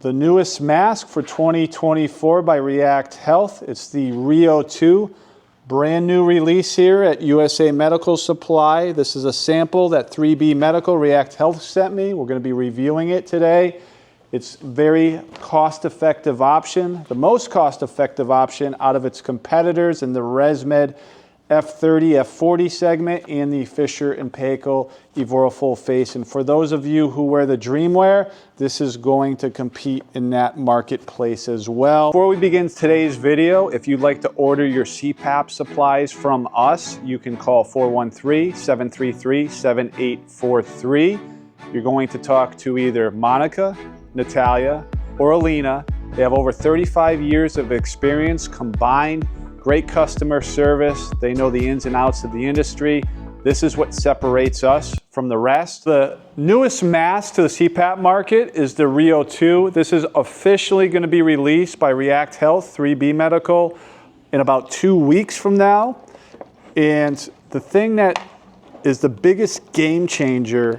The newest mask for 2024 by React Health. It's the Rio II, brand new release here at USA Medical Supply. This is a sample that 3B Medical React Health sent me. We're going to be reviewing it today. It's very cost-effective option, the most cost-effective option out of its competitors in the ResMed F30, F40 segment and the Fisher & Paykel Evora Full Face. And for those of you who wear the DreamWear, this is going to compete in that marketplace as well. Before we begin today's video, if you'd like to order your CPAP supplies from us, you can call 413-733-7843. You're going to talk to either Monica, Natalia, or Alina. They have over 35 years of experience combined. Great customer service. They know the ins and outs of the industry. This is what separates us from the rest. The newest mask to the CPAP market is the Rio II. This is officially going to be released by React Health, 3B Medical, in about 2 weeks from now. And the thing that is the biggest game changer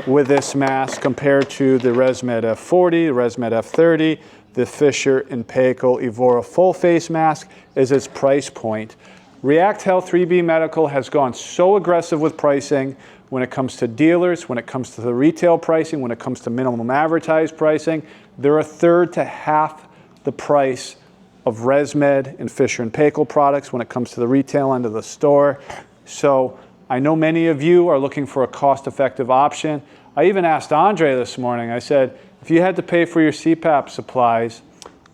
with this mask compared to the ResMed F40, the ResMed F30, the Fisher & Paykel Evora Full Face Mask is its price point. React Health 3B Medical has gone so aggressive with pricing when it comes to dealers, when it comes to the retail pricing, when it comes to minimum advertised pricing. They're a third to half the price of ResMed and Fisher & Paykel products when it comes to the retail end of the store. So I know many of you are looking for a cost-effective option. I even asked Andre this morning, I said, if you had to pay for your CPAP supplies,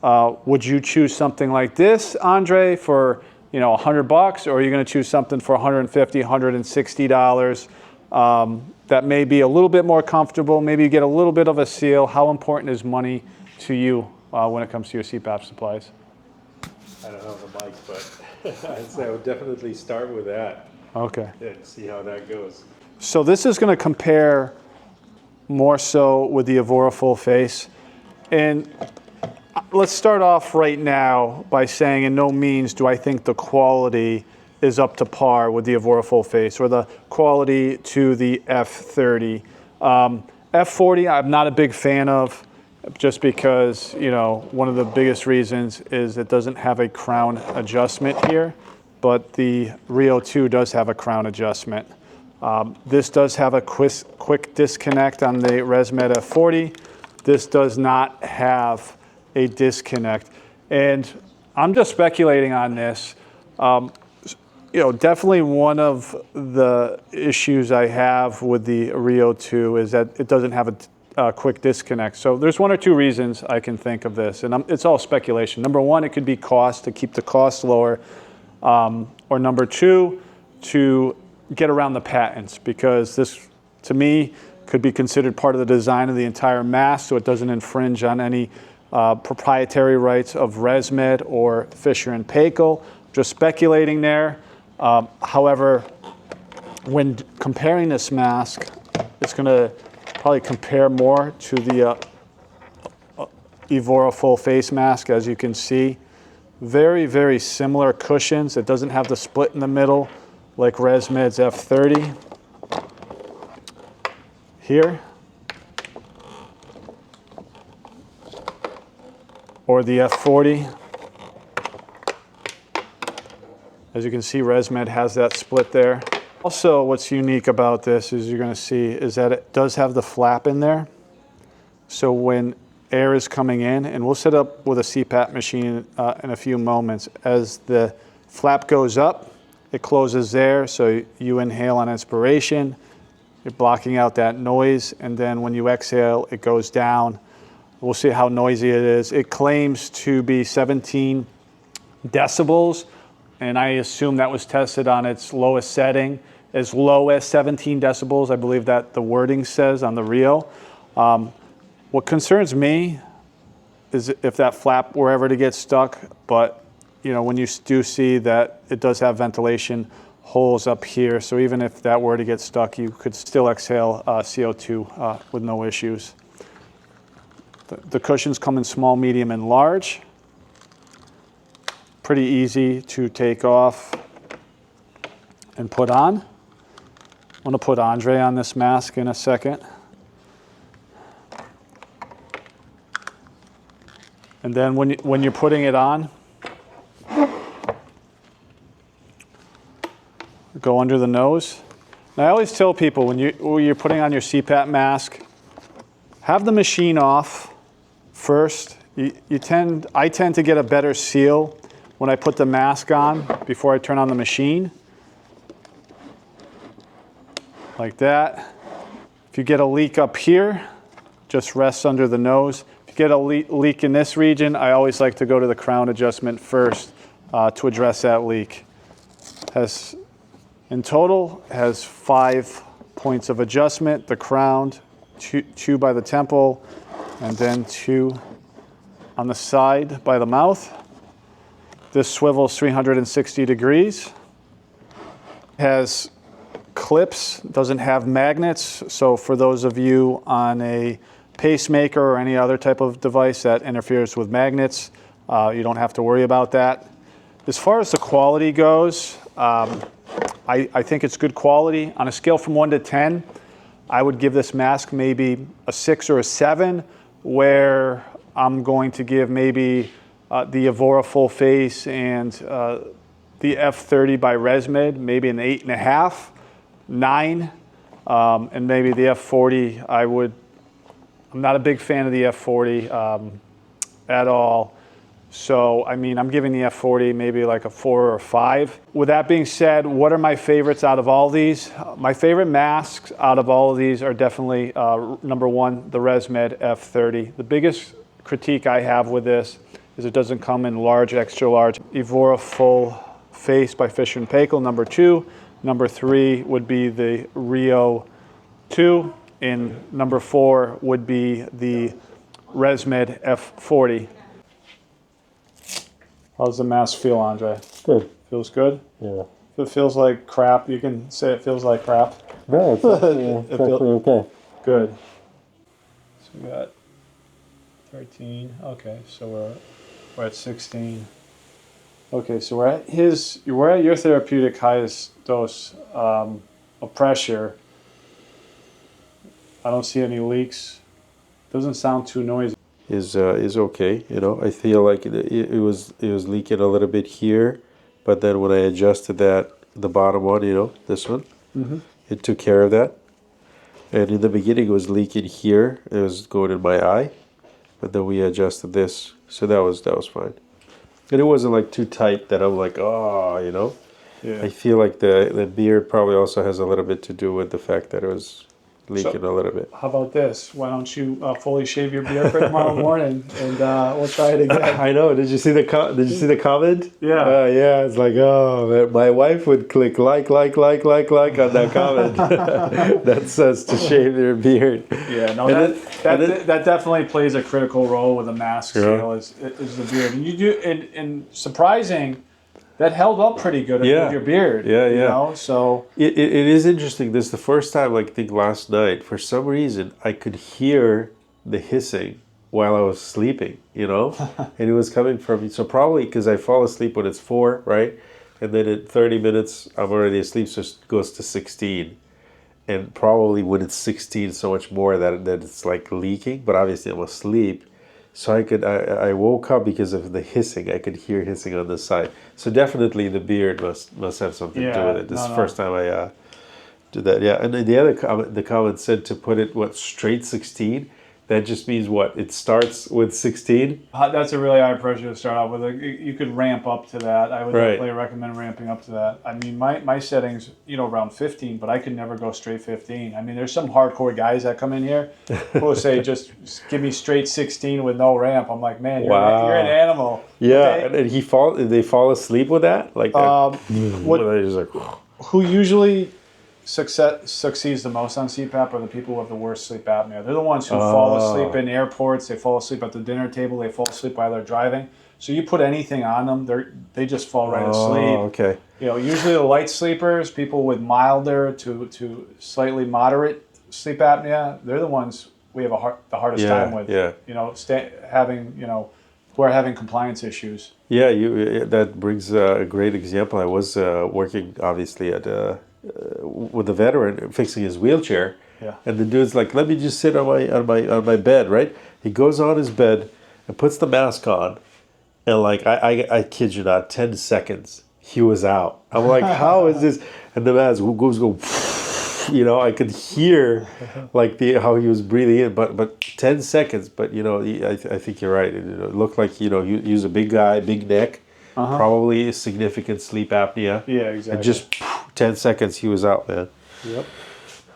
would you choose something like this, Andre, for $100, or are you going to choose something for $150, $160 that may be a little bit more comfortable? Maybe you get a little bit of a seal. How important is money to you when it comes to your CPAP supplies? I don't know the mic, but I'd say I would definitely start with that. Okay. And see how that goes. So this is going to compare more so with the Evora Full Face. And let's start off right now by saying in no means do I think the quality is up to par with the Evora Full Face or the quality to the F30. F40 I'm not a big fan of just because, one of the biggest reasons is it doesn't have a crown adjustment here, but the Rio II does have a crown adjustment. This does have a quick disconnect on the ResMed F40. This does not have a disconnect. And I'm just speculating on this. Definitely one of the issues I have with the Rio II is that it doesn't have a quick disconnect. So there's one or two reasons I can think of this, and it's all speculation. Number one, it could be cost, to keep the cost lower. Or number two, to get around the patents, because this, to me, could be considered part of the design of the entire mask, so it doesn't infringe on any proprietary rights of ResMed or Fisher & Paykel. Just speculating there. However, when comparing this mask, it's going to probably compare more to the Evora Full Face Mask, as you can see. Very, very similar cushions. It doesn't have the split in the middle like ResMed's F30 here, or the F40. As you can see, ResMed has that split there. Also, what's unique about this is you're going to see is that it does have the flap in there. So when air is coming in, and we'll set up with a CPAP machine in a few moments, as the flap goes up, it closes there, so you inhale on inspiration, you're blocking out that noise, and then when you exhale, it goes down. We'll see how noisy it is. It claims to be 17 decibels, and I assume that was tested on its lowest setting, as low as 17 decibels, I believe that the wording says on the Rio. What concerns me is if that flap were ever to get stuck, but when you do see that it does have ventilation holes up here, so even if that were to get stuck, you could still exhale CO2 with no issues. The cushions come in small, medium, and large. Pretty easy to take off and put on. I'm going to put Andre on this mask in a second. And then when you're putting it on, go under the nose. And I always tell people when you're putting on your CPAP mask, have the machine off first. I tend to get a better seal when I put the mask on before I turn on the machine. Like that. If you get a leak up here, just rest under the nose. If you get a leak in this region, I always like to go to the crown adjustment first to address that leak. In total, has 5 points of adjustment. The crown, two by the temple, and then 2 on the side by the mouth. This swivels 360 degrees. Has clips, doesn't have magnets, so for those of you on a pacemaker or any other type of device that interferes with magnets, you don't have to worry about that. As far as the quality goes, I think it's good quality. On a scale from 1 to 10, I would give this mask maybe a 6 or a 7, where I'm going to give maybe the Evora Full Face and the F30 by ResMed maybe an 8.5. 9, and maybe the F40. I'm not a big fan of the F40 at all. So, I mean, I'm giving the F40 maybe like a 4 or 5. With that being said, what are my favorites out of all these? My favorite masks out of all of these are definitely number 1, the ResMed F30. The biggest critique I have with this is it doesn't come in large, extra large. Evora Full Face by Fisher & Paykel, number 2. Number 3 would be the Rio II, and number 4 would be the ResMed F40. How's the mask feel, Andre? Good. Feels good? Yeah. If it feels like crap, you can say it feels like crap. No, it's actually okay. Good. So we got 13. Okay, so we're at 16. Okay, so we're at your therapeutic highest dose of pressure. I don't see any leaks. Doesn't sound too noisy. Is okay, you know. I feel like it was leaking a little bit here, but then when I adjusted that, the bottom one, you know, this one, it took care of that. And in the beginning, it was leaking here. It was going in my eye, but then we adjusted this, so that was fine. And it wasn't like too tight that I'm like, oh, you know. Yeah. I feel like the beard probably also has a little bit to do with the fact that it was leaking a little bit. How about this? Why don't you fully shave your beard for tomorrow morning, and we'll try it again. I know. Did you see the comment? Yeah. Yeah. It's like, oh man, my wife would click like on that comment that says to shave your beard. Yeah. No, that definitely plays a critical role with a mask sale is the beard, and you do and surprising. That held up pretty good with your beard. Yeah, yeah. You know, so it is interesting. This is the first time, like, I think last night, for some reason, I could hear the hissing while I was sleeping, you know? And it was coming from, so probably because I fall asleep when it's 4, right? And then in 30 minutes, I'm already asleep, so it goes to 16. And probably when it's 16, so much more that it's like leaking, but obviously I'm asleep. So I woke up because of the hissing. I could hear hissing on the side. So definitely the beard must have something to do with it. This is the first time I did that. Yeah, and then the comment said to put it straight 16. That just means what? It starts with 16? That's a really high pressure to start off with. You could ramp up to that. I would definitely recommend ramping up to that. I mean, my settings, around 15, but I could never go straight 15. I mean, there's some hardcore guys that come in here who will say, just give me straight 16 with no ramp. I'm like, man, you're an animal. Yeah, okay. And they fall asleep with that? Like that? Who usually succeeds the most on CPAP are the people who have the worst sleep apnea. They're the ones who fall asleep in airports, they fall asleep at the dinner table, they fall asleep while they're driving. So you put anything on them, they just fall right asleep. Okay. Usually the light sleepers, people with milder to slightly moderate sleep apnea, they're the ones we have the hardest time with. Yeah. Who are having compliance issues. Yeah, that brings a great example. I was working obviously at with a veteran fixing his wheelchair, and the dude's like, "Let me just sit on my bed." Right? He goes on his bed, and puts the mask on, and like I kid you not, 10 seconds he was out. I'm like, how is this? And the mask goes go. You know, I could hear like how he was breathing in, but 10 seconds. But you know, I think you're right. It looked like, you know, he was a big guy, big neck, probably significant sleep apnea. Yeah, exactly. And just 10 seconds, he was out, man. Yep.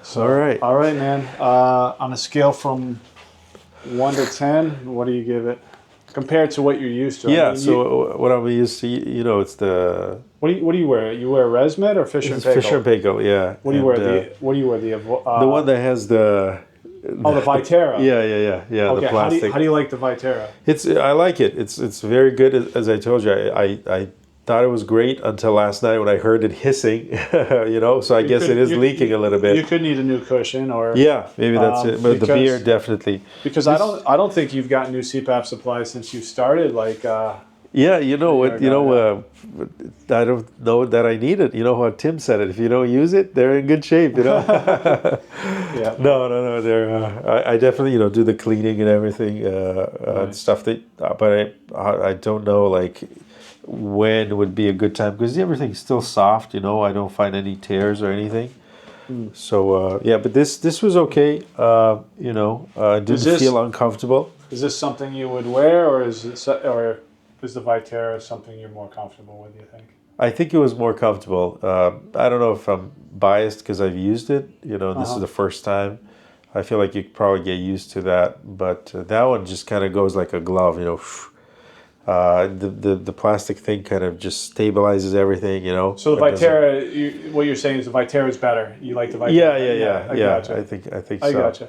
So, All right, man. On a scale from 1 to 10, what do you give it compared to what you're used to? Yeah. I mean, So what I'm used to, you know, it's the what do you wear? You wear ResMed or Fisher and Paykel? Fisher and Paykel, yeah. What do you wear? What do you wear? The one that has the the Vitera. Yeah. Okay. The plastic. How do you like the Vitera? I like it. It's very good. As I told you, I thought it was great until last night when I heard it hissing. You know, so I guess it is leaking a little bit. You could need a new cushion, or yeah, maybe that's it. But the beer definitely. Because I don't think you've got new CPAP supplies since you started. Like. Yeah, you know what? You know, I don't know that I need it. You know what Tim said it. If you don't use it, they're in good shape. You know. Yeah. No. They're. I definitely do the cleaning and everything and stuff that. But I don't know like when would be a good time because everything's still soft. You know, I don't find any tears or anything. So yeah, but this was okay. You know, didn't feel uncomfortable. Is this something you would wear, or is the Vitera something you're more comfortable with, you think? I think it was more comfortable. I don't know if I'm biased because I've used it. You know, this is the first time. I feel like you could probably get used to that. But that one just kind of goes like a glove, you know. The plastic thing kind of just stabilizes everything, you know. So the Vitera, what you're saying is the Vitera is better. You like the Vitera? Yeah. Gotcha. I think I so. gotcha.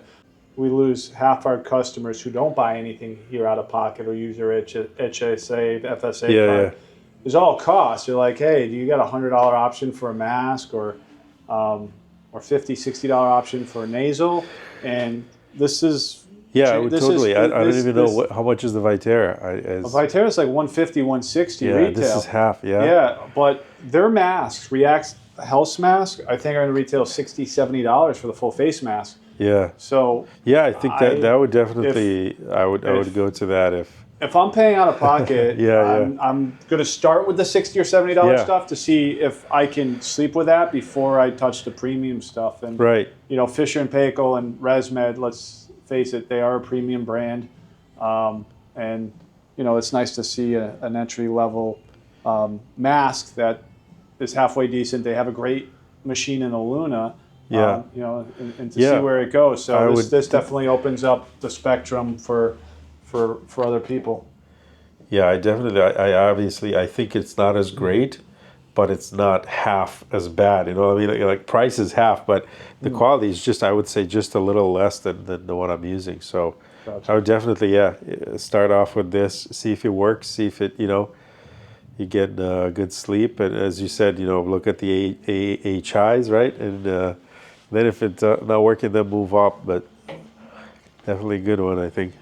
We lose half our customers who don't buy anything here out of pocket or use their HSA, FSA card. Yeah. It's all cost. You're like, hey, do you got $100 option for a mask or $50, $60 option for a nasal? And this is totally. I don't even know how much is the Vitera. A Vitera is like $150, $160 retail. This is half. Yeah, but their masks, React Health mask, I think are going to retail $60, $70 for the full face mask. Yeah. So yeah, I think that would definitely I would go to that if I'm paying out of pocket. I'm going to start with the $60 or $70 stuff to see if I can sleep with that before I touch the premium stuff. And right. You know, Fisher and Paykel and ResMed. Let's face it, they are a premium brand, and you know it's nice to see an entry level mask that is halfway decent. They have a great machine in the Luna. You know, and to see where it goes. So this definitely opens up the spectrum for other people. Yeah, I obviously I think it's not as great, but it's not half as bad. You know what I mean? Like price is half, but the quality is just, I would say, just a little less than the one I'm using. So I would definitely start off with this, see if it works, see if it you get good sleep, and as you said, look at the HIs, right? And then if it's not working, then move up. But definitely a good one, I think.